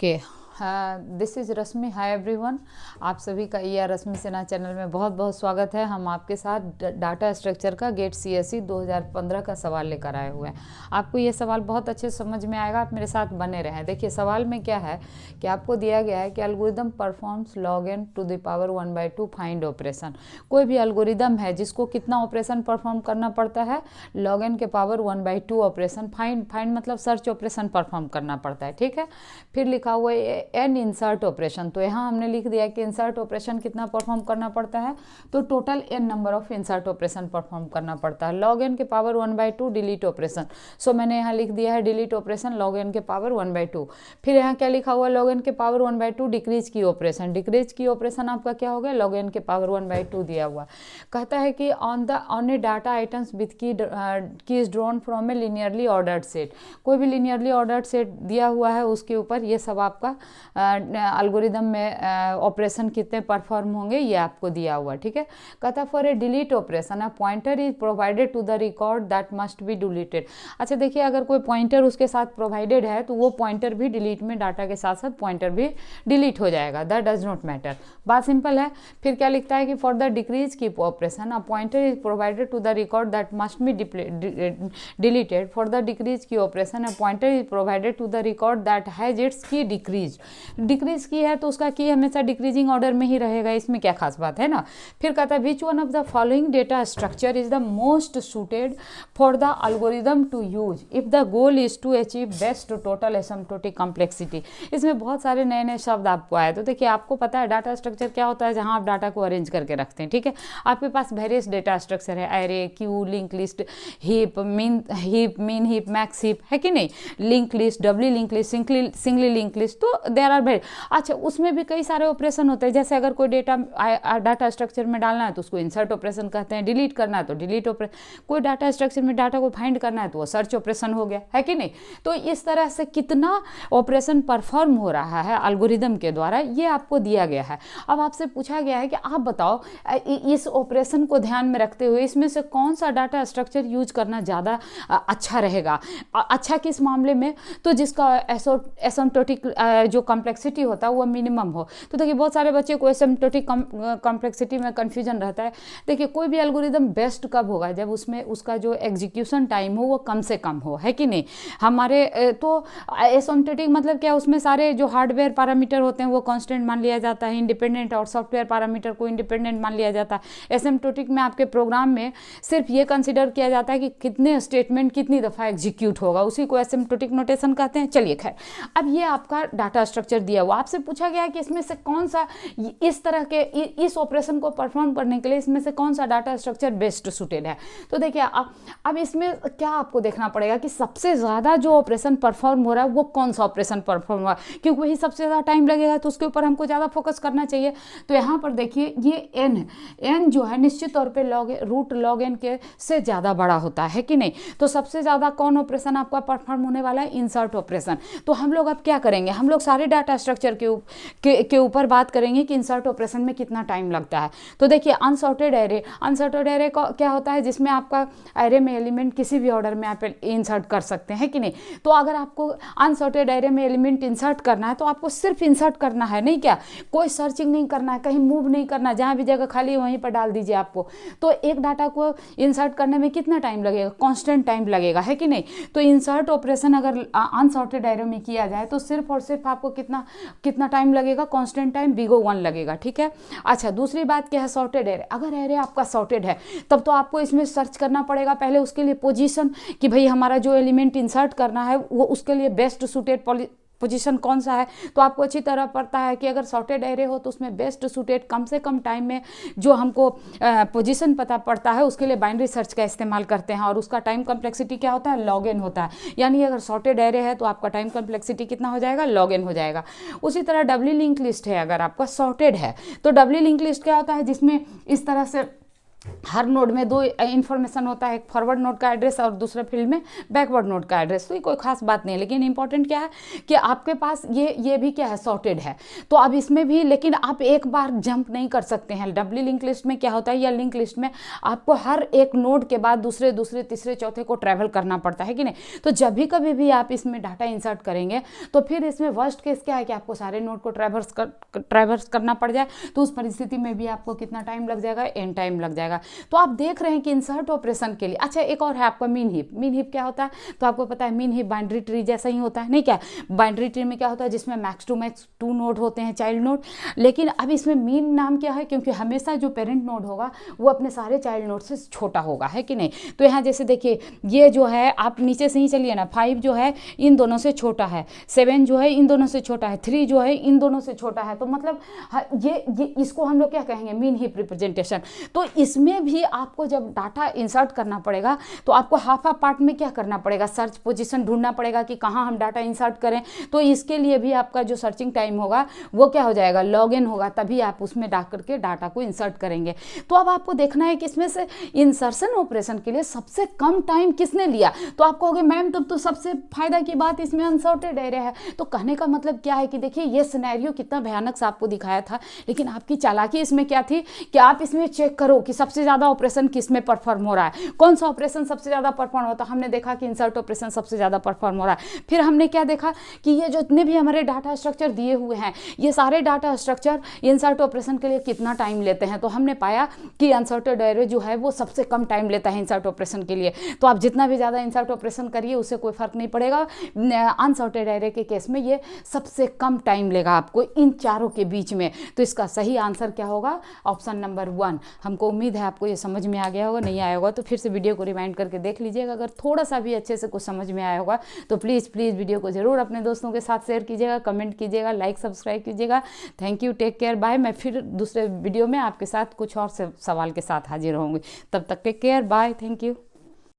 Okay, this is Rashmi. Hi everyone, आप सभी का रश्मि सिन्हा चैनल में बहुत बहुत स्वागत है। हम आपके साथ डाटा स्ट्रक्चर का गेट सीएसई 2015 का सवाल लेकर आए हुए हैं। आपको ये सवाल बहुत अच्छे समझ में आएगा, आप मेरे साथ बने रहें। देखिए सवाल में क्या है कि आपको दिया गया है कि algorithm performs log n to the power 1/2 find operation. कोई भी एल्गोरिदम है जिसको कितना ऑपरेशन परफॉर्म करना पड़ता है, log n के पावर 1/2 ऑपरेशन। फाइंड मतलब सर्च ऑपरेशन परफॉर्म करना पड़ता है, ठीक है। फिर लिखा हुआ है एन इंसर्ट ऑपरेशन, तो यहाँ हमने लिख दिया कि इंसर्ट ऑपरेशन कितना परफॉर्म करना पड़ता है, तो total N number of insert operation perform करना पड़ता है। log n के पावर 1/2 डिलीट ऑपरेशन, सो मैंने यहाँ लिख दिया है डिलीट ऑपरेशन log n के पावर 1/2। फिर यहाँ क्या लिखा हुआ है, log n के power 1/2 decrease key operation. Decrease key operation आपका क्या हो गया, log n के पावर 1/2 दिया हुआ। कहता है कि on a data items with key is drawn from a linearly ordered set. कोई भी लिनियरली ऑर्डर्ड सेट दिया हुआ है, उसके ऊपर ये सब आपका एल्गोरिदम में ऑपरेशन कितने परफॉर्म होंगे ये आपको दिया हुआ, ठीक है। कहता for a delete operation a pointer is provided to the record that must be deleted. अच्छा देखिए, अगर कोई पॉइंटर उसके साथ प्रोवाइडेड है तो वो पॉइंटर भी डिलीट में, डाटा के साथ साथ पॉइंटर भी डिलीट हो जाएगा, दैट डज नॉट मैटर। बात सिंपल है। फिर क्या लिखता है कि for the decrease key operation a pointer is provided to the record that must be deleted. For the decrease key operation a pointer is provided to the record that has its key decrease की है तो उसका की हमेशा decreasing order में ही रहेगा, इसमें क्या खास बात है ना। फिर कहता है which one of the following data structure is the most suited for the algorithm to use if the goal is to achieve best total asymptotic complexity. इसमें बहुत सारे नए नए शब्द आपको आए, तो देखिए आपको पता है डाटा स्ट्रक्चर क्या होता है, जहां आप डाटा को अरेंज करके रखते हैं, ठीक है। आपके पास वेरियस डेटा स्ट्रक्चर है, array, queue, link list, heap, min heap, max heap, है कि नहीं, link list, doubly link list, singly link list, तो देयर आर वेरी। अच्छा उसमें भी कई सारे ऑपरेशन होते हैं, जैसे अगर कोई डाटा स्ट्रक्चर में डालना है तो उसको इंसर्ट ऑपरेशन कहते हैं, डिलीट करना है तो डिलीट ऑपरेशन, कोई डाटा स्ट्रक्चर में डाटा को फाइंड करना है तो वो सर्च ऑपरेशन हो गया, है कि नहीं। तो इस तरह से कितना ऑपरेशन परफॉर्म हो रहा है एल्गोरिदम के द्वारा ये आपको दिया गया है। अब आपसे पूछा गया है कि आप बताओ इस ऑपरेशन को ध्यान में रखते हुए इसमें से कौन सा डाटा स्ट्रक्चर यूज करना ज़्यादा अच्छा रहेगा। अच्छा किस मामले में, तो जिसका एसिम्प्टोटिक जो कॉम्प्लेक्सिटी होता है वो मिनिमम हो। तो देखिए बहुत सारे बच्चे को एसिम्प्टोटिक कॉम्प्लेक्सिटी में कन्फ्यूजन रहता है। देखिए कोई भी एल्गोरिदम बेस्ट कब होगा, जब उसमें उसका जो एग्जीक्यूशन टाइम हो वो कम से कम हो, है कि नहीं। हमारे तो एसिम्प्टोटिक मतलब क्या, उसमें सारे जो हार्डवेयर पैरामीटर होते हैं वो कांस्टेंट मान लिया जाता है, इंडिपेंडेंट, और सॉफ्टवेयर पैरामीटर को इंडिपेंडेंट मान लिया जाता है। एसिम्प्टोटिक में आपके प्रोग्राम में सिर्फ ये कंसिडर किया जाता है कि कितने स्टेटमेंट कितनी दफ़ा एग्जीक्यूट होगा, उसी को एसिम्प्टोटिक नोटेशन कहते हैं। चलिए खैर, अब ये आपका डाटा स्ट्रक्चर दिया हुआ, आपसे पूछा गया है कि इसमें से कौन सा इस तरह के इस ऑपरेशन को परफॉर्म करने के लिए इसमें से कौन सा डाटा स्ट्रक्चर बेस्ट सूटेड है। तो देखिए अब इसमें क्या आपको देखना पड़ेगा कि सबसे ज़्यादा जो ऑपरेशन परफॉर्म हो रहा है वो कौन सा ऑपरेशन परफॉर्म हुआ, क्योंकि वही सबसे ज़्यादा टाइम लगेगा तो उसके ऊपर हमको ज़्यादा फोकस करना चाहिए। तो यहाँ पर देखिए ये एन है, एन जो है निश्चित तौर पर रूट लॉग एन के से ज़्यादा बड़ा होता है कि नहीं। तो सबसे ज़्यादा कौन ऑपरेशन आपका परफॉर्म होने वाला है, इंसर्ट ऑपरेशन। तो हम लोग अब क्या करेंगे, हम लोग सारे डाटा स्ट्रक्चर के ऊपर बात करेंगे कि इंसर्ट ऑपरेशन में कितना टाइम लगता है। तो देखिए अनसॉर्टेड एरे क्या होता है, जिसमें आपका एरे में एलिमेंट किसी भी ऑर्डर में आप इंसर्ट कर सकते हैं कि नहीं। तो अगर आपको अनसॉर्टेड एरे में एलिमेंट इंसर्ट करना है तो आपको सिर्फ इंसर्ट करना है, नहीं क्या, कोई सर्चिंग नहीं करना है, कहीं मूव नहीं करना, जहाँ भी जगह खाली है वहीं पर डाल दीजिए आपको। तो एक डाटा को इंसर्ट करने में कितना टाइम लगेगा, कांस्टेंट टाइम लगेगा, है कि नहीं। तो इंसर्ट ऑपरेशन अगर अनसॉर्टेड एरे में किया जाए तो सिर्फ और सिर्फ आपको कितना टाइम लगेगा, कांस्टेंट टाइम O1 लगेगा, ठीक है। अच्छा दूसरी बात क्या है, सॉर्टेड एरे। अगर एरे आपका सॉर्टेड है तब तो आपको इसमें सर्च करना पड़ेगा पहले उसके लिए पोजीशन, कि भाई हमारा जो एलिमेंट इंसर्ट करना है वो उसके लिए बेस्ट सूटेड पोजीशन कौन सा है। तो आपको अच्छी तरह पता है कि अगर सॉर्टेड एरे हो तो उसमें बेस्ट सूटेड कम से कम टाइम में जो हमको पोजीशन पता पड़ता है उसके लिए बाइनरी सर्च का इस्तेमाल करते हैं, और उसका टाइम कॉम्प्लेक्सिटी क्या होता है, log n होता है। यानी अगर सॉर्टेड एरे है तो आपका टाइम कॉम्प्लेक्सिटी कितना हो जाएगा, log n हो जाएगा। उसी तरह डबली लिंक लिस्ट है, अगर आपका सॉर्टेड है तो डबली लिंक लिस्ट क्या होता है, जिसमें इस तरह से हर नोड में दो इन्फॉर्मेशन होता है, एक फॉरवर्ड नोड का एड्रेस और दूसरे फील्ड में बैकवर्ड नोड का एड्रेस। तो ये कोई खास बात नहीं है, लेकिन इंपॉर्टेंट क्या है कि आपके पास ये भी क्या है, सॉर्टेड है। तो अब इसमें भी लेकिन आप एक बार जंप नहीं कर सकते हैं। डब्ल्यू लिंक लिस्ट में क्या होता है, या लिंक लिस्ट में आपको हर एक नोड के बाद दूसरे तीसरे चौथे को ट्रैवल करना पड़ता है कि नहीं। तो जब भी कभी भी आप इसमें डाटा इंसर्ट करेंगे तो फिर इसमें वर्स्ट केस क्या है कि आपको सारे नोड को ट्रैवर्स करना पड़ जाए। तो उस परिस्थिति में भी आपको कितना टाइम लग जाएगा, एन टाइम लग जाएगा। तो आप देख रहे हैं कि इंसर्ट ऑपरेशन के लिए, अच्छा एक और है आपका मीन हीप। मीन हीप क्या होता है, तो आपको पता है मीन हीप बाइनरी ट्री जैसा ही होता है, नहीं क्या। बाइनरी ट्री में क्या होता है, जिसमें मैक्स टू मैक्स 2 नोड होते हैं, चाइल्ड नोड। लेकिन अब इसमें मीन नाम क्या है, क्योंकि हमेशा जो पेरेंट नोड होगा वो अपने सारे चाइल्ड नोड से छोटा होगा, है कि नहीं। तो यहाँ जैसे देखिए ये जो है, आप नीचे से ही चलिए ना, 5 जो है इन दोनों से छोटा है, 7 जो है इन दोनों से छोटा है, 3 जो है इन दोनों से छोटा है। तो मतलब ये इसको हम लोग क्या कहेंगे, मीन हीप रिप्रेजेंटेशन। तो इसमें भी आपको जब डाटा इंसर्ट करना पड़ेगा तो आपको हाफ पार्ट में क्या करना पड़ेगा, सर्च पोजीशन ढूंढना पड़ेगा कि कहाँ हम डाटा इंसर्ट करें। तो इसके लिए भी आपका जो सर्चिंग टाइम होगा वो क्या हो जाएगा, लॉग इन होगा, तभी आप उसमें डाल के डाटा को इंसर्ट करेंगे। तो अब आपको देखना है कि इसमें से इंसर्शन ऑपरेशन के लिए सबसे कम टाइम किसने लिया। तो आप कहोगे मैम तब तो सबसे फायदा की बात इसमें अनसॉर्टेड एरे है। तो कहने का मतलब क्या है कि देखिए ये सिनेरियो कितना भयानक सा आपको दिखाया था, लेकिन आपकी चालाकी इसमें क्या थी कि आप इसमें चेक करो कि सबसे ज़्यादा ऑपरेशन किस में परफॉर्म हो रहा है, कौन सा ऑपरेशन सबसे ज़्यादा परफॉर्म होता है। हमने देखा कि इंसर्ट ऑपरेशन सबसे ज़्यादा परफॉर्म हो रहा है। फिर हमने क्या देखा कि ये जितने भी हमारे डाटा स्ट्रक्चर दिए हुए हैं, ये सारे डाटा स्ट्रक्चर इंसर्ट ऑपरेशन के लिए कितना टाइम लेते हैं। तो हमने पाया कि अनसॉर्टेड एरे जो है वो सबसे कम टाइम लेता है इंसर्ट ऑपरेशन के लिए। तो आप जितना भी ज़्यादा इंसर्ट ऑपरेशन करिए उससे कोई फर्क नहीं पड़ेगा, अनसॉर्टेड एरे के केस में ये सबसे कम टाइम लेगा आपको इन चारों के बीच में। तो इसका सही आंसर क्या होगा, ऑप्शन नंबर 1। हमको उम्मीद है आपको ये समझ में आ गया होगा, नहीं आया होगा तो फिर से वीडियो को रिवाइंड करके देख लीजिएगा। अगर थोड़ा सा भी अच्छे से कुछ समझ में आया होगा तो प्लीज़ वीडियो को ज़रूर अपने दोस्तों के साथ शेयर कीजिएगा, कमेंट कीजिएगा, लाइक सब्सक्राइब कीजिएगा। Thank you, take care, bye. मैं फिर दूसरे वीडियो में आपके साथ कुछ और सवाल के साथ हाजिर होंगी। तब तक take care, bye, thank you.